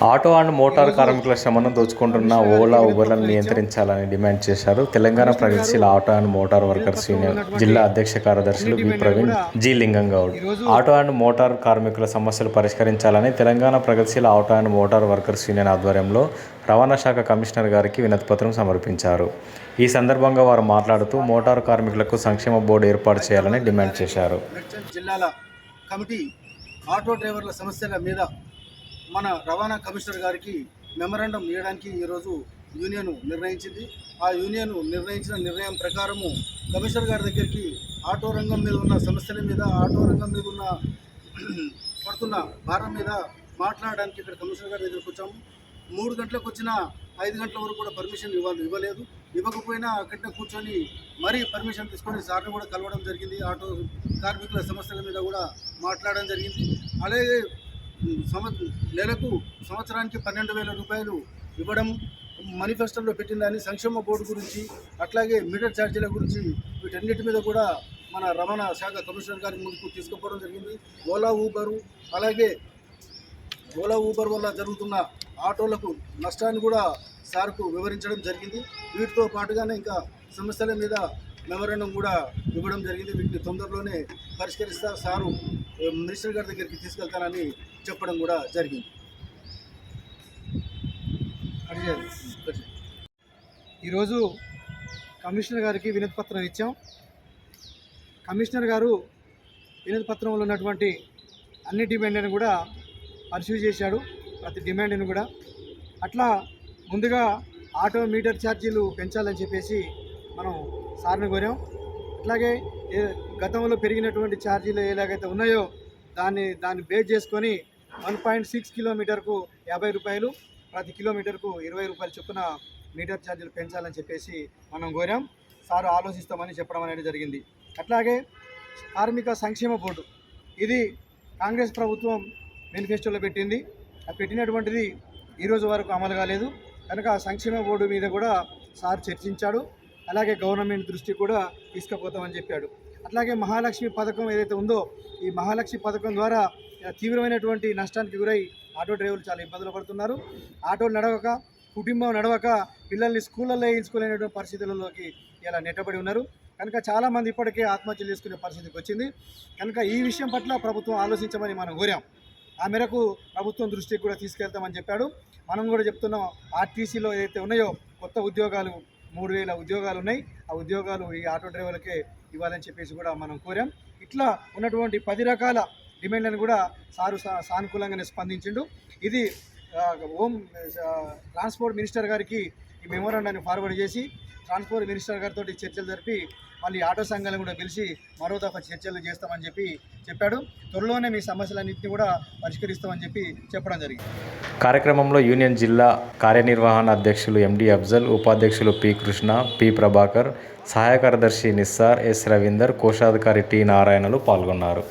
Auto and motor కార్మికుల శ్రమను దోచుకుంటున్న Ola, ఉబర్లను నియంత్రించాలని demand చేశారు. తెలంగాణ ప్రగతిశీల auto and motor workers union జిల్లా అధ్యక్ష కార్యదర్శులు V Praveen, G Lingamgoud. Auto and motor కార్మికుల సమస్యలు పరిష్కరించాలని తెలంగాణ ప్రగతిశీల auto and motor workers union ఆధ్వర్యంలో రవాణా శాఖ కమిషనర్ గారికి వినతిపత్రం సమర్పించారు. ఈ సందర్భంగా వారు మాట్లాడుతూ మోటార్ కార్మికులకు సంక్షేమ బోర్డు ఏర్పాటు చేయాలని డిమాండ్ చేశారు. జిల్లాల కమిటీ ఆటో డ్రైవర్ల సమస్యల మీద మన రవాణా కమిషనర్ గారికి మెమరాండం ఇవ్వడానికి ఈరోజు యూనియన్ నిర్ణయించింది. ఆ యూనియన్ నిర్ణయించిన నిర్ణయం ప్రకారము కమిషనర్ గారి దగ్గరికి ఆటో రంగం మీద ఉన్న సమస్యల మీద, ఆటో రంగం మీద ఉన్న పడుతున్న భారం మీద మాట్లాడడానికి ఇక్కడ కమిషనర్ గారి దగ్గరికి వచ్చాము. 3 గంటలకు వచ్చిన 5 గంటల వరకు కూడా పర్మిషన్ ఇవ్వలేదు. ఇవ్వకపోయినా అక్కడనే కూర్చొని మరీ పర్మిషన్ తీసుకొని సార్ని కూడా కలవడం జరిగింది. ఆటో కార్మికుల సమస్యల మీద కూడా మాట్లాడడం జరిగింది. అలాగే నెలకు సంవత్సరానికి 12,000 రూపాయలు ఇవ్వడం మేనిఫెస్టోలో పెట్టిందని, సంక్షేమ బోర్డు గురించి, అట్లాగే మీటర్ ఛార్జీల గురించి, వీటన్నిటి మీద కూడా మన రవాణా శాఖ కమిషనర్ గారి ముందుకు తీసుకుపోవడం జరిగింది. ఓలా ఊబర్ వల్ల జరుగుతున్న ఆటోలకు నష్టాన్ని కూడా సార్కు వివరించడం జరిగింది. వీటితో పాటుగానే ఇంకా సమస్యల మీద మెమరాండం కూడా ఇవ్వడం జరిగింది. వీటిని తొందరలోనే పరిష్కరిస్తా సారు మినిస్టర్ గారి దగ్గరికి తీసుకెళ్తానని చెప్పడం కూడా జరిగింది. ఈరోజు కమిషనర్ గారికి వినతి పత్రం ఇచ్చాం. కమిషనర్ గారు వినతి పత్రంలో ఉన్నటువంటి అన్ని డిమాండ్లను కూడా పరిశీలి చేశాడు, ప్రతి డిమాండ్ని కూడా. అట్లా ముందుగా ఆటో మీటర్ ఛార్జీలు పెంచాలని చెప్పేసి మనం సార్ని కోరాం. అట్లాగే గతంలో పెరిగినటువంటి ఛార్జీలు ఎలాగైతే ఉన్నాయో దాన్ని బేస్ చేసుకొని 1.6 కిలోమీటర్కు 50 రూపాయలు, ప్రతి కిలోమీటర్కు 20 రూపాయలు చొప్పున మీటర్ ఛార్జీలు పెంచాలని చెప్పేసి మనం కోరాం. సారు ఆలోచిస్తామని చెప్పడం అనేది జరిగింది. అట్లాగే కార్మిక సంక్షేమ బోర్డు, ఇది కాంగ్రెస్ ప్రభుత్వం మేనిఫెస్టోలో పెట్టింది. అది పెట్టినటువంటిది ఈరోజు వరకు అమలు కాలేదు. కనుక సంక్షేమ బోర్డు మీద కూడా సార్ చర్చించాడు. అలాగే గవర్నమెంట్ దృష్టికి కూడా తీసుకుపోతామని చెప్పాడు. అట్లాగే మహాలక్ష్మి పథకం ఏదైతే ఉందో, ఈ మహాలక్ష్మి పథకం ద్వారా తీవ్రమైనటువంటి నష్టానికి గురై ఆటో డ్రైవర్లు చాలా ఇబ్బందులు పడుతున్నారు. ఆటోలు నడవక, కుటుంబం నడవక, పిల్లల్ని స్కూళ్ళల్లో వేయించుకోలేనటువంటి పరిస్థితులలోకి ఇలా నెట్టబడి ఉన్నారు. కనుక చాలామంది ఇప్పటికే ఆత్మహత్యలు చేసుకునే పరిస్థితికి వచ్చింది. కనుక ఈ విషయం పట్ల ప్రభుత్వం ఆలోచించమని మనం కోరాం. ఆ మేరకు ప్రభుత్వం దృష్టికి కూడా తీసుకెళ్తామని చెప్పాడు. మనం కూడా చెప్తున్నాం, ఆర్టీసీలో ఏదైతే ఉన్నాయో కొత్త ఉద్యోగాలు 3,000 ఉద్యోగాలు ఉన్నాయి. ఆ ఉద్యోగాలు ఈ ఆటో డ్రైవర్లకే ఇవ్వాలని చెప్పేసి కూడా మనం కోరాం. ఇట్లా ఉన్నటువంటి 10 రకాల డిమాండ్లను కూడా సారు సానుకూలంగానే స్పందించిండు. ఇది ట్రాన్స్పోర్ట్ మినిస్టర్ గారికి ఈ మెమోరాండాన్ని ఫార్వర్డ్ చేసి ట్రాన్స్పోర్ట్ మినిస్టర్ గారితో చర్చలు జరిపి మళ్ళీ ఆటో సంఘాలను కూడా పిలిచి మరో దఫా చర్చలు చేస్తామని చెప్పాడు. త్వరలోనే మీ సమస్యలన్నింటినీ కూడా పరిష్కరిస్తామని చెప్పడం జరిగింది. కార్యక్రమంలో యూనియన్ జిల్లా కార్యనిర్వహణ అధ్యక్షులు ఎండి అఫ్జల్, ఉపాధ్యక్షులు పి కృష్ణ, పి ప్రభాకర్, సహాయ కార్యదర్శి నిస్సార్, ఎస్ రవీందర్, కోశాధికారి టి నారాయణలు పాల్గొన్నారు.